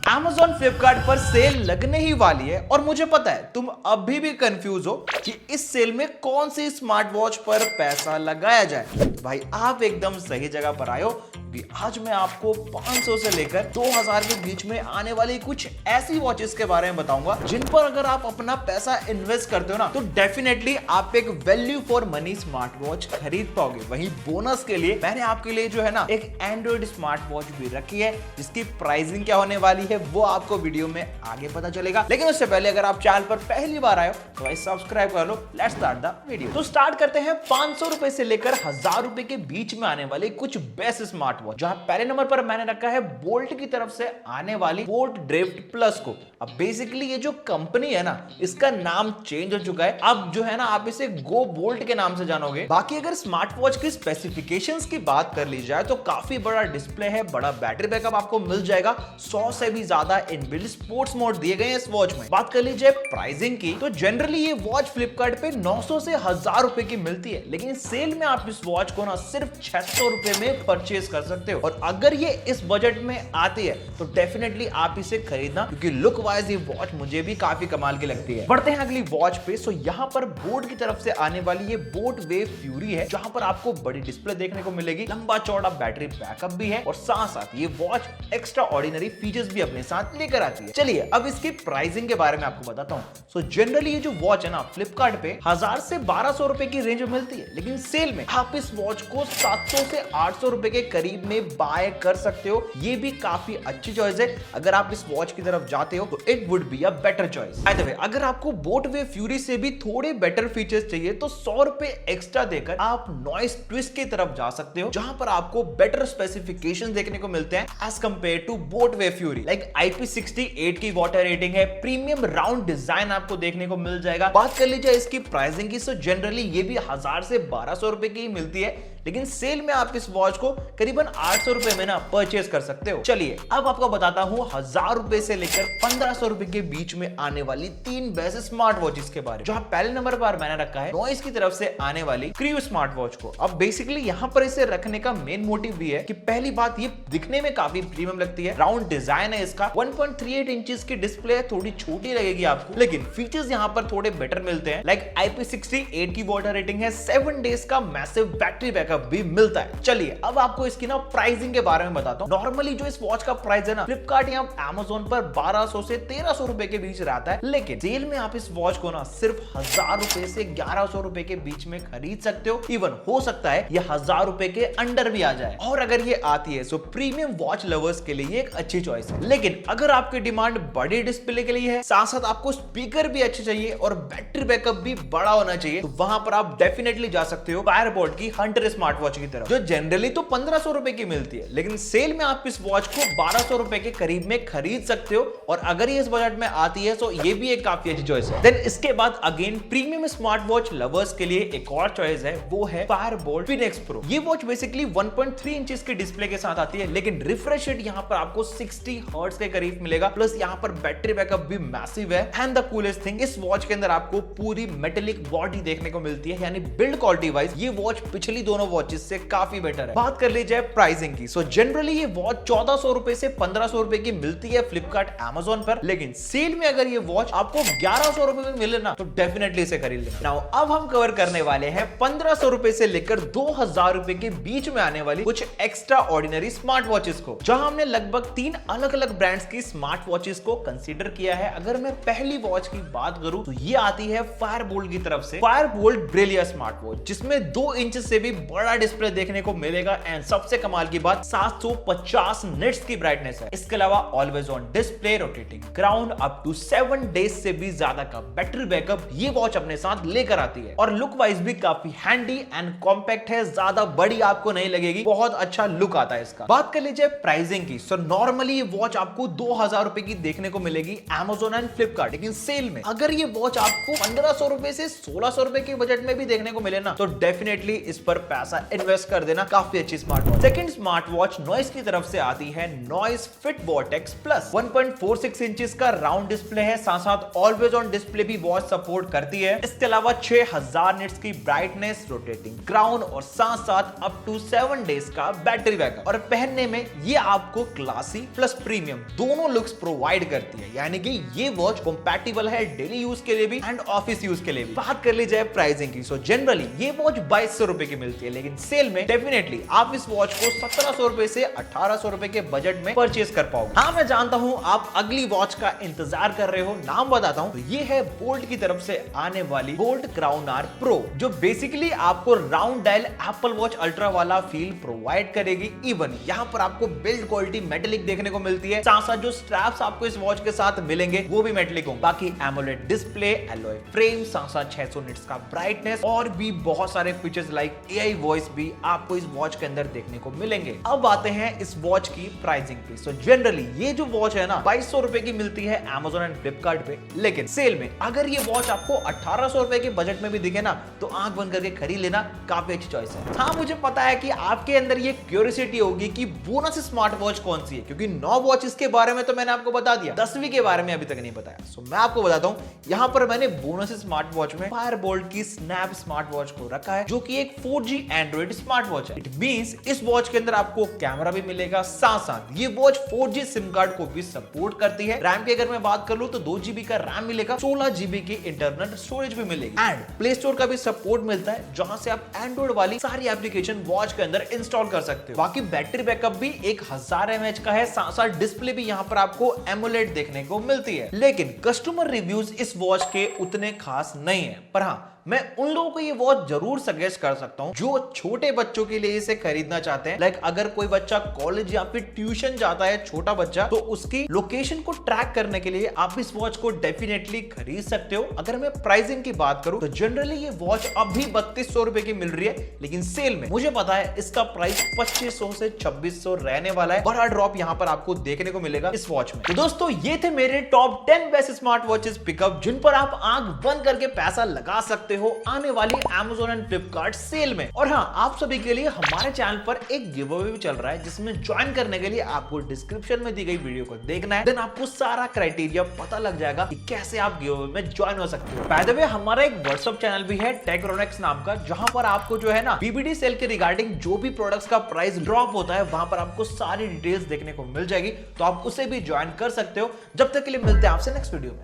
Amazon Flipkart पर cell लगने ही वाली है और मुझे पता है तुम अभी भी कंफ्यूज हो कि इस सेल में कौन सी स्मार्ट वॉच पर पैसा लगाया जाए। तो भाई आप एकदम सही जगह पर आए हो कि आज मैं आपको 500 से लेकर 2000 के बीच में आने वाली कुछ ऐसी वॉचेस के बारे में बताऊंगा जिन पर अगर आप अपना पैसा इन्वेस्ट करते हो ना तो डेफिनेटली आप एक value for money smart watch खरीद पाओगे। वहीं बोनस के लिए मैंने आपके लिए जो है ना एक एंड्रॉइड स्मार्ट वॉच भी रखी है जिसकी प्राइसिंग क्या होने वाली है वो आपको वीडियो में आगे पता चलेगा। लेकिन उससे पहले अगर आप चैनल पर पहली बार आए हो तो भाई सब्सक्राइब कर लो। Let's start the video. तो स्टार्ट करते हैं 500 रुपए से लेकर 1000 रुपए के बीच में आने वाले कुछ बेस्ट स्मार्ट वॉच। जहां पहले नंबर पर मैंने रखा है बोल्ट की तरफ से आने वाली बोल्ट ड्रिफ्ट प्लस को। अब बेसिकली ये जो कंपनी है ना इसका नाम चेंज हो चुका है। अब जो है ना आप इसे गो बोल्ट के नाम से जानोगे। बाकी अगर स्मार्ट वॉच की स्पेसिफिकेशंस की बात कर ली जाए तो काफी बड़ा डिस्प्ले है, बड़ा बैटरी बैकअप आपको मिल जाएगा, 100 से भी ज्यादा इनबिल्ट स्पोर्ट्स मोड दिए गए हैं इस वॉच में। बात कर लीजिए प्राइसिंग की तो जनरली ये वॉच फ्लिपकार्ट पे 900 से 1000 रुपए की मिलती है, लेकिन सेल में आप इस वॉच को ना सिर्फ 600 रुपए में परचेज कर सकते हो। और अगर ये इस बजट में आती है तो डेफिनेटली आप इसे खरीदना, क्योंकि लुक वाइज ये वॉच मुझे भी काफी कमाल की लगती है। बढ़ते हैं अगली वॉच पे। सो यहाँ पर बोट की तरफ से आने वाली ये बोट वेव फ्यूरी है, जहां पर आपको बड़ी डिस्प्ले देखने को मिलेगी, लंबा चौड़ा बैटरी बैकअप भी है और साथ साथ ये वॉच एक्स्ट्रा ऑर्डिनरी फीचर्स भी अपने साथ लेकर आती है। चलिए अब इसकी प्राइसिंग के बारे में आपको बताता हूँ। सो जनरली ये जो वॉच है ना फ्लिपकार्ट पे 1000 से 1200 रुपए की रेंज में मिलती है, लेकिन सेल में आप इस वॉच को 700 से 800 रुपए के करीब में बाय कर सकते हो। ये भी काफी अच्छी चॉइस है। अगर आप इस वॉच की तरफ जाते हो तो it would be a better choice. By the way अगर आपको बोट वेव फ्यूरी से भी थोड़े बेटर फीचर्स चाहिए तो 100 रुपए एक्स्ट्रा देकर आप नॉइस ट्विस्ट की तरफ जा सकते हो, जहां पर आपको बेटर स्पेसिफिकेशंस देखने को मिलते हैं as compare to boAt Wave Fury. Like IP68 की वाटर रेटिंग है, प्रीमियम राउंड डिजाइन आपको देखने को मिल जाएगा। बात कर लीजिए इसकी प्राइसिंग की, सो जनरली ये भी 1000 से 1200 रुपए की मिलती है, लेकिन सेल में आप इस वॉच को करीबन 800 रुपए में ना परचेज कर सकते हो। चलिए अब आपको बताता हूं 1000 रुपए से लेकर 1500 रुपए के बीच में आने वाली 3 बेस्ट स्मार्ट वॉचेस के बारे में। जहां पहले नंबर पर मैंने रखा है नॉइस की तरफ से आने वाली क्रियो स्मार्ट वॉच को। अब बेसिकली यहां पर इसे रखने का मेन मोटिव भी है कि पहली बात ये दिखने में काफी प्रीमियम लगती है, राउंड डिजाइन है इसका, 1.38 इंचेस की डिस्प्ले है, थोड़ी छोटी लगेगी आपको, लेकिन फीचर्स यहां पर थोड़े बेटर मिलते हैं। लाइक IP68 की वाटर रेटिंग है, 7 डेज का मैसिव बैटरी बैकअप भी मिलता है। चलिए अब आपको इसकी ना प्राइसिंग के बारे में बताता हूं। नॉर्मली जो इस वॉच का प्राइस है ना फ्लिपकार्ट या Amazon पर 1200 से 1300 रुपए के बीच रहता है, लेकिन सेल में आप इस वॉच को ना सिर्फ 1000 रुपए से 1100 रुपए के बीच में खरीद सकते हो। इवन हो सकता है ये 1000 रुपए के अंडर भी आ जाए, और अगर ये आती है तो प्रीमियम वॉच लवर्स के लिए एक अच्छी चॉइस है। लेकिन अगर आपकी डिमांड बड़ी डिस्प्ले के लिए है, साथ साथ आपको स्पीकर भी अच्छे चाहिए और बैटरी बैकअप भी बड़ा होना चाहिए, तो वहां पर आप डेफिनेटली जा सकते हो फायरबोल्ट की हंटर स्मार्ट वॉच की तरफ, जो जनरली तो 1500 रुपए की मिलती है, लेकिन सेल में आप इस वॉच को 1200 रुपए के करीब में खरीद सकते हो। और अगर ये इस बजट में आती है तो ये भी एक काफी अच्छी चॉइस है। देन इसके बाद again premium smart watch lovers के लिए एक और चॉइस है, वो है फायरबोल्ट फिनिक्स प्रो। ये वॉच बेसिकली 1.3 इंचेस की डिस्प्ले के साथ आती है, लेकिन रिफ्रेश रेट यहाँ पर आपको 60 हर्ट्ज के करीब मिलेगा, प्लस यहाँ पर बैटरी बैकअप भी मैसिव है। एंड द कूलेस्ट थिंग, इस वॉच के अंदर आपको पूरी मेटेलिक बॉडी देखने को मिलती है, यानी बिल्ड क्वालिटी वाइज ये वॉच पिछली दोनों वॉचेस से काफी बेटर है। बात कर लीजिए प्राइसिंग की, सो जनरली ये वॉच 1400 रुपए से 1500 रुपए की मिलती है फ्लिपकार्ट Amazon पर, लेकिन सेल में अगर ये वॉच आपको 1100 रुपए में मिले ना तो डेफिनेटली इसे खरीद लेना। नाउ अब हम कवर करने वाले हैं 1500 रुपए से लेकर 2000 रुपए के बीच में आने वाली कुछ एक्स्ट्रा ऑर्डिनरी स्मार्ट वॉचेस को, जहां हमने लगभग 3 अलग अलग ब्रांड्स की स्मार्ट वॉचेस को कंसीडर किया है। अगर मैं पहली वॉच की बात करूं तो ये आती है फायरबोल्ट की तरफ से फायरबोल्ट ब्रिलिया स्मार्ट वॉच, जिसमें 2 इंच से भी बड़ा डिस्प्ले देखने को मिलेगा। एंड सबसे कमाल की बात 750 निट्स की ब्राइटनेस है। इसके अलावा always on display, rotating crown, up to 7 days से भी ज्यादा का बैटरी बैकअप ये वॉच अपने साथ लेकर आती है। और लुक वाइज भी काफी हैंडी एंड कॉम्पैक्ट है, ज्यादा बड़ी आपको नहीं लगेगी, बहुत अच्छा लुक आता है इसका। बात कर लीजिए प्राइसिंग की, सो नॉर्मली ये वॉच आपको 2000 रुपए की देखने को मिलेगी Amazon एंड फ्लिपकार्ट, लेकिन सेल में अगर ये वॉच आपको 1500 रुपए से 1600 रुपए के बजट में भी देखने को मिले ना तो डेफिनेटली इस पर पैसा पैसा इन्वेस्ट कर देना। काफी अच्छी smart watch. Second smart watch noise की तरफ से आती है noise fit vortex plus. 1.46 inches का राउंड डिस्प्ले है, साथ साथ ऑलवेज ऑन डिस्प्ले भी वॉच सपोर्ट करती है। इसके अलावा 6000 निट्स की ब्राइटनेस, रोटेटिंग क्राउन और साथ साथ अप टू 7 डेज का बैटरी बैकअप। और पहनने में ये आपको क्लासी प्लस प्रीमियम दोनों लुक्स प्रोवाइड करती है, यानी कि ये वॉच कंपैटिबल है डेली यूज के लिए भी एंड ऑफिस यूज के लिए भी। बात कर ली जाए प्राइसिंग की, सो जनरली ये वॉच 2200 रुपए की मिलती है, लेकिन सेल में डेफिनेटली आप इस वॉच को 1700 रुपए से 1800 रुपए के बजट में परचेज कर पाओगे। हाँ, मैं जानता हूं आप अगली वॉच का इंतजार कर रहे हो, नाम बताता हूं। तो ये है बोल्ट की तरफ से आने वाली बोल्ट क्राउन आर प्रो, जो बेसिकली आपको round dial Apple watch ultra वाला फील प्रोवाइड करेगी। इवन यहाँ पर आपको बिल्ड क्वालिटी मेटेलिक देखने को मिलती है, साथ साथ जो स्ट्रैप्स आपको इस वॉच के साथ मिलेंगे वो भी मेटेलिक होंगे। बाकी एमोलेड डिस्प्ले, एलॉय फ्रेम, साथ साथ 600 निट्स का ब्राइटनेस और भी बहुत सारे फीचर्स लाइक एआई वॉइस भी आपको इस वॉच के अंदर देखने को मिलेंगे। अब आते हैं इस वॉच की प्राइसिंग पे। सो जनरली ये जो वॉच है ना 2200 रुपए की मिलती है Amazon एंड फ्लिपकार्ट पे, लेकिन सेल में अगर ये वॉच आपको 1800 रुपए के बजट में भी दिखे ना तो आंख बंद करके खरीद लेना, काफी अच्छी चॉइस है। हाँ, मुझे पता है कि आपके अंदर ये क्यूरियोसिटी होगी कि बोनस स्मार्ट वॉच कौन सी है, क्योंकि 9 वॉचेस के बारे में तो मैंने आपको बता दिया, 10वीं के बारे में अभी तक नहीं बताया। सो मैं आपको बताता हूं, यहां पर मैंने बोनस स्मार्ट वॉच में फायरबोल्ट की स्नैप स्मार्ट वॉच को रखा है, जो कि एक 4G एंड्रॉइड स्मार्ट वॉच है। इट मींस इस वॉच के अंदर आपको कैमरा भी मिलेगा, साथ साथ ये वॉच 4G सिम कार्ड को भी सपोर्ट करती है। रैम की अगर मैं बात कर लूं तो 2GB का रैम मिलेगा, 16GB की इंटरनल स्टोरेज भी मिलेगी एंड प्ले स्टोर का भी सपोर्ट मिलता है, जहां से आप एंड्रॉइड वाली सारी एप्लीकेशन वॉच के अंदर इंस्टॉल कर सकते हो। बाकी बैटरी बैकअप भी 1000 mAh का है, साथ साथ डिस्प्ले भी यहाँ पर आपको एमोलेड देखने को मिलती है। लेकिन कस्टमर रिव्यूज इस वॉच के उतने खास नहीं है, पर हाँ मैं उन लोगों को ये वॉच जरूर सजेस्ट कर सकता हूं जो छोटे बच्चों के लिए इसे खरीदना चाहते हैं। लाइक अगर कोई बच्चा कॉलेज या फिर ट्यूशन जाता है, छोटा बच्चा, तो उसकी लोकेशन को ट्रैक करने के लिए आप इस वॉच को डेफिनेटली खरीद सकते हो। अगर मैं प्राइसिंग की बात करूं तो जनरली ये वॉच अभी 3200 रुपए की मिल रही है, लेकिन सेल में मुझे पता है इसका प्राइस 2500 से 2600 रहने वाला है। बड़ा ड्रॉप यहां पर आपको देखने को मिलेगा इस वॉच में। तो दोस्तों ये थे मेरे top 10 best smart watches pickup, जिन पर आप आंख बंद करके पैसा लगा सकते हो आने वाली Amazon एंड फ्लिपकार्ट सेल में। और हाँ, आप सभी के लिए हमारे चैनल पर एक गिव अवे भी चल रहा है, जिसमें ज्वाइन करने के लिए आपको डिस्क्रिप्शन में दी गई वीडियो को देखना है, देन आपको सारा क्राइटेरिया पता लग जाएगा कि कैसे आप गिव अवे में ज्वाइन हो सकते हो। बाय द वे हमारा एक व्हाट्सएप चैनल भी है टेक्रोनिक्स नाम का, जहां पर आपको जो है ना BBD सेल के रिगार्डिंग जो भी प्रोडक्ट्स का प्राइस ड्रॉप होता है वहां पर आपको सारी डिटेल्स देखने को मिल जाएगी, तो आप उसे भी ज्वाइन कर सकते हो। जब तक के लिए मिलते हैं आपसे नेक्स्ट वीडियो में।